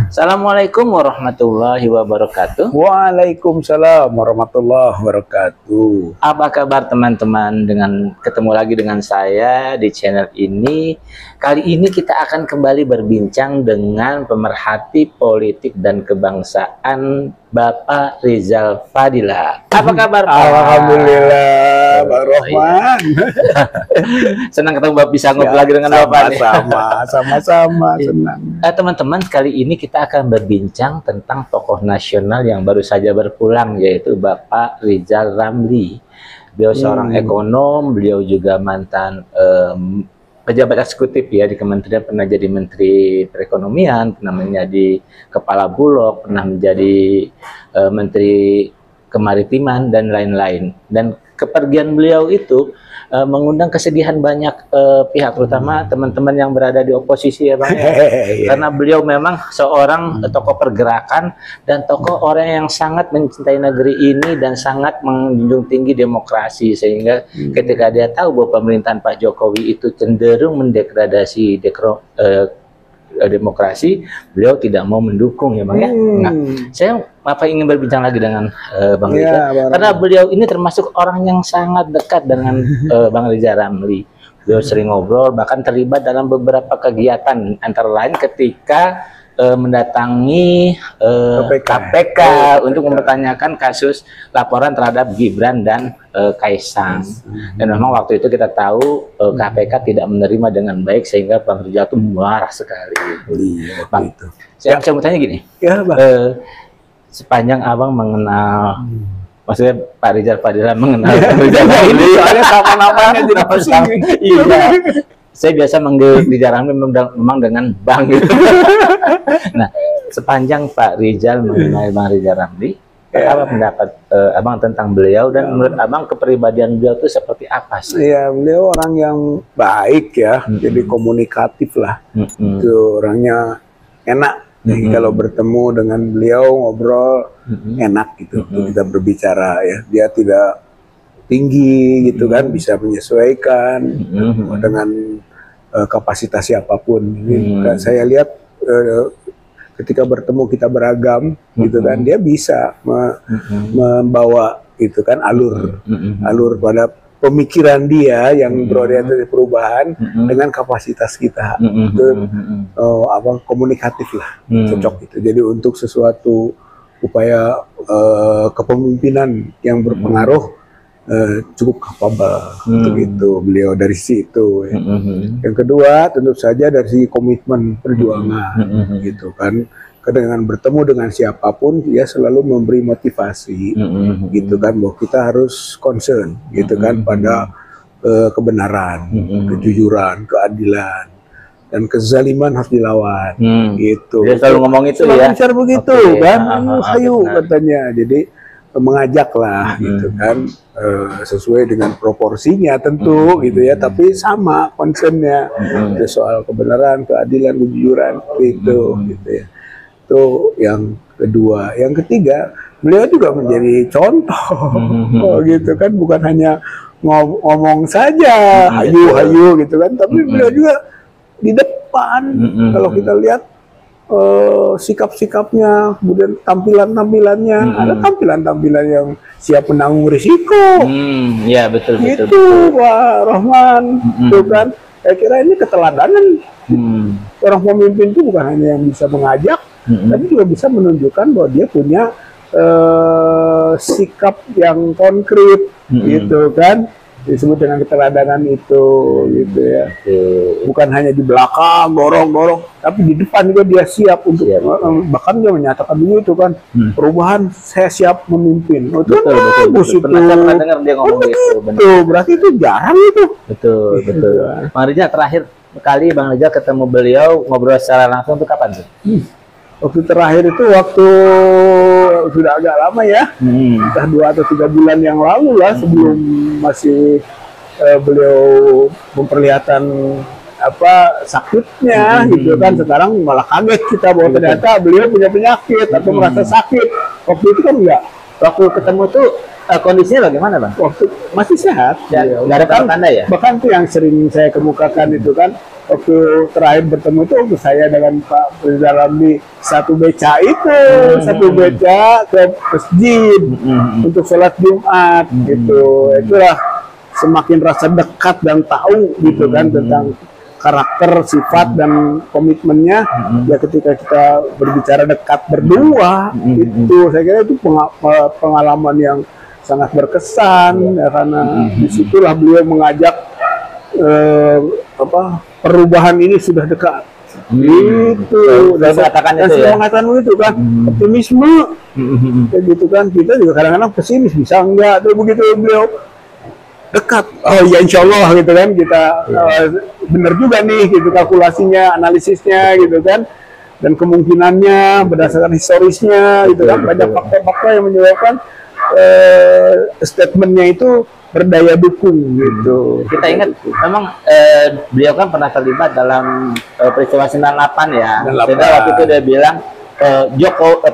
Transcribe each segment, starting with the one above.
Assalamualaikum warahmatullahi wabarakatuh. Waalaikumsalam warahmatullahi wabarakatuh. Apa kabar teman-teman? Dengan ketemu lagi dengan saya di channel ini. Kali ini kita akan kembali berbincang dengan pemerhati politik dan kebangsaan Bapak Rizal Fadila. Apa kabar Pak? Alhamdulillah, Pak Rohman. Senang ketemu Bapak, bisa ngobrol lagi dengan Bapak. Sama-sama senang. Teman-teman, kali ini kita akan berbincang tentang tokoh nasional yang baru saja berpulang, yaitu Bapak Rizal Ramli. Beliau seorang ekonom, beliau juga mantan pejabat eksekutif ya di kementerian, pernah jadi menteri perekonomian, pernah menjadi kepala bulog, pernah menjadi menteri kemaritiman dan lain-lain. Dan kepergian beliau itu mengundang kesedihan banyak pihak, terutama teman-teman yang berada di oposisi ya Bang ya. Karena beliau memang seorang tokoh pergerakan dan tokoh orang yang sangat mencintai negeri ini dan sangat menjunjung tinggi demokrasi, sehingga ketika dia tahu bahwa pemerintahan Pak Jokowi itu cenderung mendegradasi demokrasi, beliau tidak mau mendukung ya Bang ya. Nah, saya ingin berbincang lagi dengan Bang Rizal, karena beliau ini termasuk orang yang sangat dekat dengan Bang Rizal Ramli. Beliau sering ngobrol, bahkan terlibat dalam beberapa kegiatan, antara lain ketika mendatangi KPK untuk mempertanyakan kasus laporan terhadap Gibran dan Kaisang. Dan memang waktu itu kita tahu KPK tidak menerima dengan baik, sehingga Bang Rizal itu marah sekali. Bang, saya mau tanya gini, sepanjang Abang mengenal, maksudnya Pak Rizal Fadila mengenal Bang Rizal Ramli, soalnya sama namanya jadi pusing. Iya. Saya biasa manggil Rizal Ramli memang dengan Bang gitu. Nah, sepanjang Pak Rizal mengenal Bang Rizal Ramli, apa pendapat Abang tentang beliau, dan menurut Abang kepribadian beliau itu seperti apa sih? Iya, beliau orang yang baik ya, jadi komunikatif lah. Itu orangnya enak. Jadi kalau bertemu dengan beliau ngobrol enak gitu, untuk kita berbicara ya. Dia tidak tinggi gitu kan, bisa menyesuaikan dengan kapasitas siapapun. Saya lihat ketika bertemu kita beragam gitu kan, dia bisa membawa gitu kan alur pada pemikiran dia yang berorientasi perubahan dengan kapasitas kita. Itu komunikatif lah, cocok gitu. Jadi untuk sesuatu upaya kepemimpinan yang berpengaruh, cukup capable untuk itu beliau dari situ ya. Yang kedua tentu saja dari sisi komitmen perjuangan gitu kan, dengan bertemu dengan siapapun dia selalu memberi motivasi gitu kan, bahwa kita harus concern gitu kan pada kebenaran, kejujuran, keadilan, dan kezaliman harus dilawan gitu. Dia selalu ngomong itu ya. Bicara begitu kan, ayo katanya. Jadi mengajak lah gitu kan, sesuai dengan proporsinya tentu gitu ya, tapi sama concernnya soal kebenaran, keadilan, kejujuran gitu ya. Itu yang kedua. Yang ketiga, beliau juga menjadi contoh gitu kan, bukan hanya ngomong saja hayu gitu kan, tapi beliau juga di depan. Kalau kita lihat sikap-sikapnya, kemudian tampilan-tampilannya, ada tampilan-tampilan yang siap menanggung risiko. Ya betul. Pak Rohman, itu kan. Saya kira ini keteladanan. Orang pemimpin itu bukan hanya yang bisa mengajak, tapi juga bisa menunjukkan bahwa dia punya sikap yang konkret, gitu kan. Disebut dengan keteladanan itu gitu ya. Bukan hanya di belakang dorong, tapi di depan juga dia siap untuk bahkan dia menyatakan begitu kan, perubahan saya siap memimpin. Betul. Pernah dengar dia ngomong gitu. Berarti itu jarang itu. Betul. Bang Rizal, terakhir kali Bang Rizal ketemu beliau ngobrol secara langsung itu kapan tuh? Waktu terakhir itu waktu sudah agak lama ya, entah 2 atau 3 bulan yang lalu lah, sebelum masih beliau memperlihatkan sakitnya gitu kan. Sekarang malah kaget kita bahwa ternyata beliau punya penyakit atau merasa sakit. Waktu itu kan enggak. Waktu ketemu tuh kondisinya bagaimana Bang? Waktu masih sehat. Ya, nggak ada tanda-tanda ya? Bahkan tuh yang sering saya kemukakan itu kan, waktu terakhir bertemu itu waktu saya dengan Pak Rizal Ramli satu beca itu, satu beca ke masjid untuk sholat Jumat gitu. Itulah semakin rasa dekat dan tahu gitu kan tentang karakter, sifat dan komitmennya. Ya ketika kita berbicara dekat berdua itu saya kira itu pengalaman yang sangat berkesan ya, karena disitulah beliau mengajak perubahan ini sudah dekat. Itu dan mengatakan itu kan optimisme kayak gitu kan. Kita juga kadang-kadang pesimis, bisa enggak tuh begitu beliau dekat, oh ya insya Allah gitu kan, kita benar juga nih gitu kalkulasinya, analisisnya gitu kan, dan kemungkinannya berdasarkan historisnya gitu kan, banyak fakta-fakta yang menyebabkan statementnya itu berdaya dukung gitu. Kita ingat memang beliau kan pernah terlibat dalam peristiwa 98 ya. Sehingga waktu itu dia bilang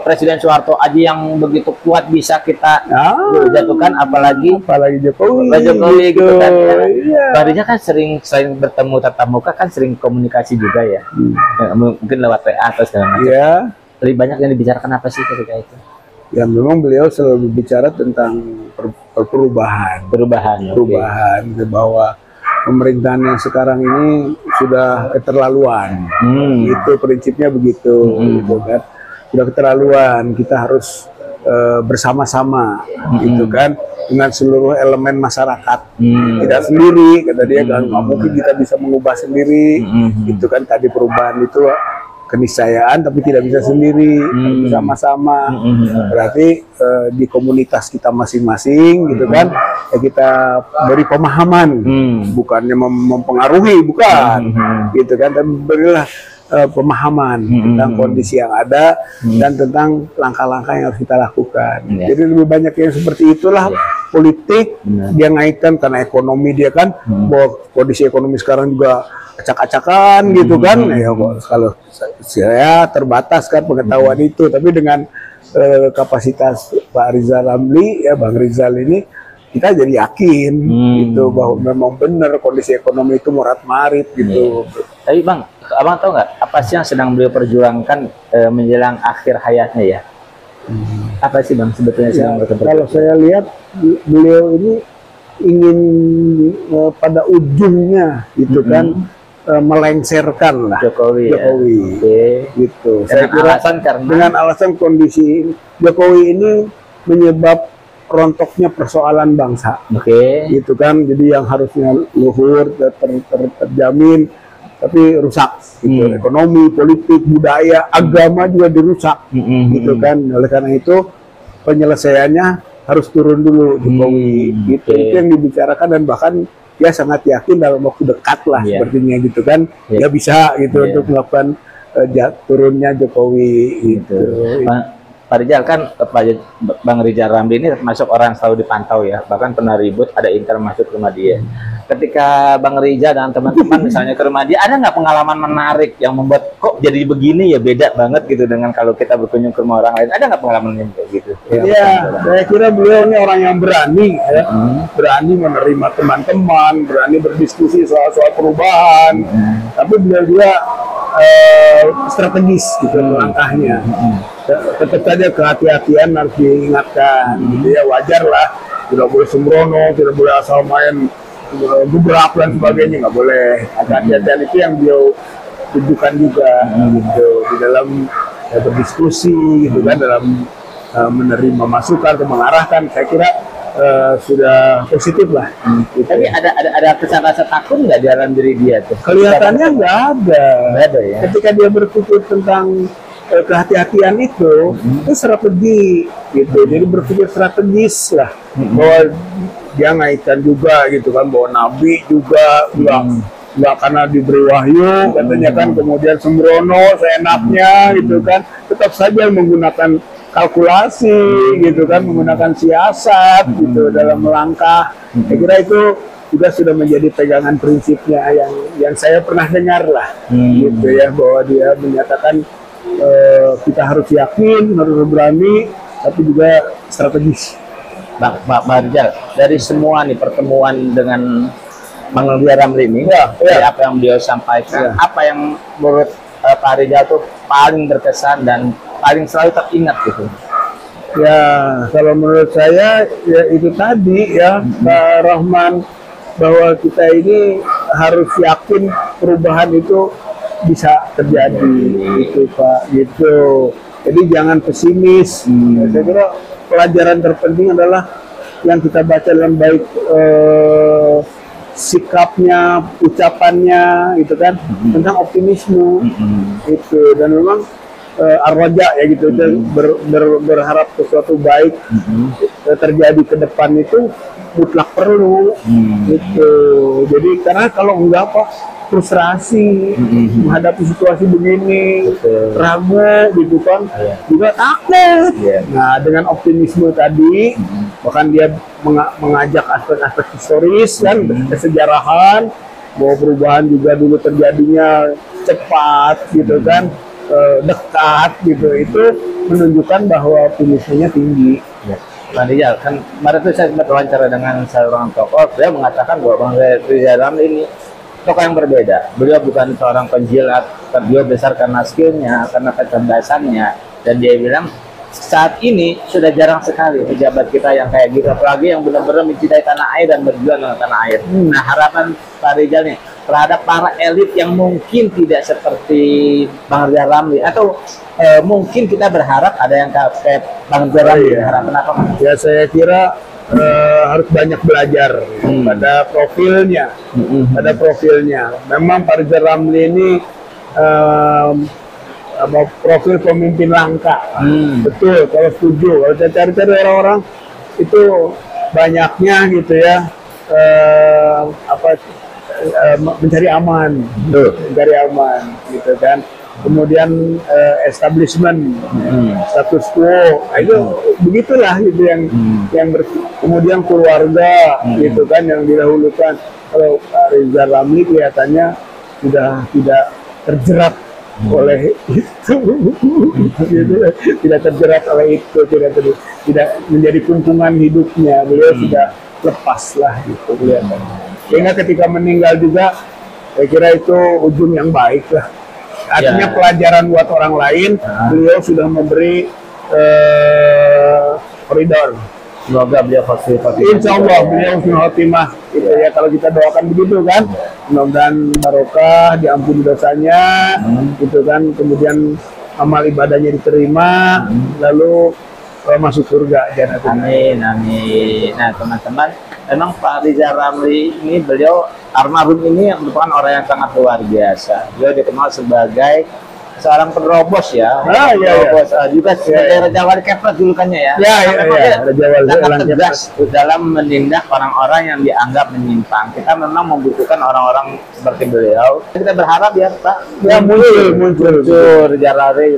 Presiden Soeharto aja yang begitu kuat bisa kita jatuhkan, apalagi Jokowi gitu kan. Bang Rizal kan sering bertemu tatap muka, kan sering komunikasi juga ya. Mungkin lewat WA atau segala macam. Lebih banyak yang dibicarakan apa sih ketika itu? Ya memang beliau selalu berbicara tentang perubahan, bahwa pemerintahan yang sekarang ini sudah keterlaluan. Itu prinsipnya begitu, gitu kan. Sudah keterlaluan, kita harus bersama-sama, gitu kan, dengan seluruh elemen masyarakat. Tidak sendiri, kata dia, kan nggak mungkin kita bisa mengubah sendiri. Itu kan tadi perubahan itu keniscayaan, tapi tidak bisa sendiri, bersama-sama. Berarti di komunitas kita masing-masing, gitu kan, ya kita beri pemahaman, bukannya mempengaruhi, bukan, gitu kan, tapi berilah pemahaman tentang kondisi yang ada dan tentang langkah-langkah yang harus kita lakukan. Jadi lebih banyak yang seperti itulah politik. Dia ngaitkan karena ekonomi dia kan, bahwa kondisi ekonomi sekarang juga acak-acakan gitu kan. Ya kalau saya terbatas kan pengetahuan itu, tapi dengan kapasitas Pak Rizal Ramli ya, Bang Rizal ini, kita jadi yakin gitu bahwa memang benar kondisi ekonomi itu morat-marit gitu. Tapi Bang, Abang tahu nggak apa sih yang sedang beliau perjuangkan menjelang akhir hayatnya ya? Apa sih Bang sebetulnya sedang berkembang? Kalau saya lihat beliau ini ingin pada ujungnya gitu kan, melengsarkan lah Jokowi gitu. Saya kira dengan alasan kondisi Jokowi ini menyebab rontoknya persoalan bangsa, gitu kan. Jadi yang harusnya luhur terjamin tapi rusak gitu. Ekonomi, politik, budaya, agama juga dirusak gitu kan. Oleh karena itu penyelesaiannya harus turun dulu Jokowi gitu. Itu yang dibicarakan, dan bahkan dia sangat yakin dalam waktu dekat lah sepertinya gitu kan, dia bisa gitu untuk melakukan turunnya Jokowi gitu. Pak Rizal kan, Bang Rizal Ramli ini termasuk orang yang selalu dipantau ya, bahkan pernah ribut ada inter masuk ke rumah dia. Ketika Bang Rizal dan teman-teman misalnya ke rumah dia, ada nggak pengalaman menarik yang membuat kok jadi begini ya, beda banget gitu dengan kalau kita berkunjung ke rumah orang lain? Ada nggak pengalaman yang kayak gitu? Iya, saya kira beliau ini orang yang berani ya, berani menerima teman-teman, berani berdiskusi soal perubahan, tapi beliau juga strategis gitu langkahnya. Tetap saja kehati-hatian harus diingatkan gitu ya, wajar lah, tidak boleh sembrono, tidak boleh asal main gebrak dan sebagainya, nggak boleh. Kehati-hatian itu yang beliau tunjukkan juga gitu di dalam berdiskusi gitu kan, dalam menerima masukan atau mengarahkan. Saya kira sudah positif lah. Gitu. Tapi ada kesan rasa takut nggak di dalam diri dia tuh? Kelihatannya nggak ada. Ya. Ketika dia berpikir tentang kehati-hatian itu strategi gitu. Jadi berpikir strategis lah, bahwa dia ngaitkan juga gitu kan, bahwa Nabi juga nggak karena diberi wahyu katanya kan kemudian sembrono seenaknya gitu kan, tetap saja menggunakan kalkulasi gitu kan, menggunakan siasat gitu dalam melangkah. Saya kira itu juga sudah menjadi pegangan prinsipnya yang saya pernah dengar lah gitu ya, bahwa dia menyatakan kita harus yakin, harus berani, tapi juga strategis Bang Rizal, dari semua nih pertemuan dengan Bang Rizal Ramli ini, dari apa yang beliau sampaikan, apa yang menurut Pak Rizal tuh paling berkesan dan paling selalu teringat gitu? Ya, kalau menurut saya ya itu tadi ya, Pak Rahman, bahwa kita ini harus yakin perubahan itu bisa terjadi, gitu Pak, gitu. Jadi jangan pesimis. Saya kira pelajaran terpenting adalah yang kita baca dalam baik sikapnya, ucapannya, gitu kan, tentang optimisme, itu. Dan memang ar-raja ya gitu, berharap sesuatu baik terjadi ke depan itu mutlak perlu, gitu. Jadi karena kalau enggak apa, frustrasi menghadapi situasi begini, ragu gitu kan, juga takut. Nah, dengan optimisme tadi, bahkan dia mengajak aspek-aspek historis kan, kesejarahan, bahwa perubahan juga dulu terjadinya cepat gitu kan, dekat gitu, itu menunjukkan bahwa optimismenya tinggi. Bang Rizal, kan kemarin itu saya sempat wawancara dengan seorang tokoh, dia mengatakan bahwa Bang Rizal Ramli ini tokoh yang berbeda. Beliau bukan seorang penjilat, beliau besar karena skillnya, karena kecerdasannya, dan dia bilang saat ini sudah jarang sekali pejabat kita yang kayak gitu, apalagi yang benar-benar mencintai tanah air dan berjuang dengan tanah air. Nah, harapan Pak Rizal nih terhadap para elit yang mungkin tidak seperti Bang Rizal Ramli, atau mungkin kita berharap ada yang kayak Bang Rizal Ramli. Harapan apa, Mas? Ya, saya kira harus banyak belajar pada profilnya, Memang Pak Rizal Ramli ini profil pemimpin langka, betul. Kalau setuju, kalau saya cari-cari orang-orang itu banyaknya gitu ya, mencari aman, gitu kan. Kemudian establishment, status quo, itu begitulah gitu yang kemudian keluarga, gitu kan, yang didahulukan. Kalau Pak Rizal Ramli kelihatannya sudah tidak terjerat oleh itu, gitu. Tidak terjerat oleh itu, tidak menjadi kuntungan hidupnya. Beliau sudah lepas lah gitu kelihatannya. Sehingga ketika meninggal juga, saya kira itu ujung yang baik lah. Artinya pelajaran buat orang lain. Beliau sudah memberi koridor. Semoga beliau Insya Allah beliau khotimah. Gitu ya, kalau kita doakan begitu kan, mudah-mudahan barokah, diampuni dosanya, gitu kan, kemudian amal ibadahnya diterima, lalu masuk surga. Amin, amin. Nah, teman-teman, memang Pak Rizal Ramli ini, beliau almarhum ini merupakan orang yang sangat luar biasa. Beliau dikenal sebagai seorang penerobos ya, penerobos juga sebagai Raja Wali Kepres julukannya ya. Raja Wali sangat tegas dalam menindak orang-orang yang dianggap menyimpang. Kita memang membutuhkan orang-orang seperti beliau. Kita berharap ya Pak, ya muncul Raja Ramli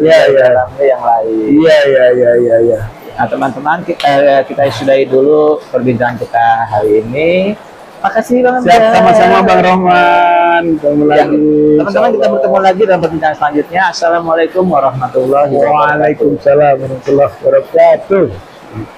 yang lain. Iya. Nah, teman-teman, kita sudahi dulu perbincangan kita hari ini. Makasih banget. Sama-sama Bang Rahman. Teman-teman, kita bertemu lagi dalam perbincangan selanjutnya. Assalamualaikum warahmatullahi wabarakatuh. Waalaikumsalam warahmatullahi wabarakatuh.